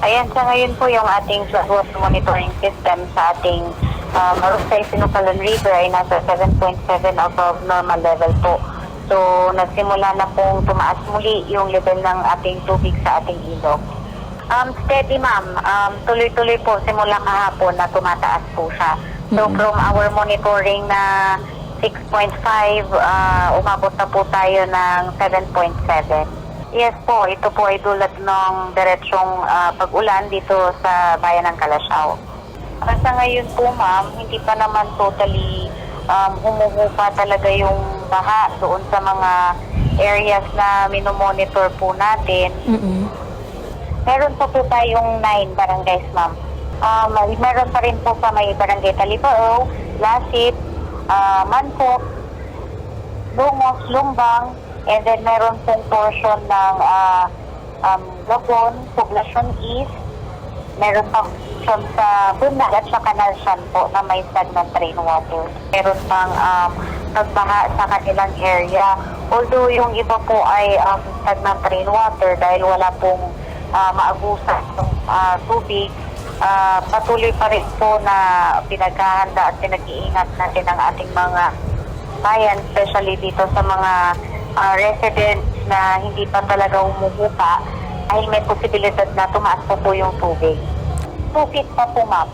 Ayan, sa ngayon po yung ating floodwater monitoring system sa ating Marusay Sinucalan River ay nasa 7.7 above normal level po. So, nagsimula na pong tumaas muli yung level ng ating tubig sa ating ilog. Steady ma'am, tuloy-tuloy po simula kahapon na tumataas po siya. So, from our monitoring na 6.5, umabot na po tayo ng 7.7. Yes po, ito po ay dulot ng diretsyong pag-ulan dito sa bayan ng Calasiao. Sa ngayon po ma'am, hindi pa naman totally humuhupa talaga yung baha doon sa mga areas na minomonitor po natin. Meron pa po tayong 9 barangays ma'am. Meron pa rin po sa may barangay Talibao, Lasip, Mansok, Lungos, Lumbang, and then meron pong portion ng Logon, Poblacion East, meron pang portion sa Bunag at sa Canalsian po na may stagnant rainwater. Meron pang pagbaha sa kanilang area. Although yung iba po ay stagnant rainwater dahil wala pong maabusan ng tubig, patuloy pa rin po na pinaghahanda at pinag-iingat natin ang ating mga bayan, especially dito sa mga residents na hindi pa talaga humuhupa dahil may posibilidad na tumaas pa po yung tubig. 2 feet pa po ma'am.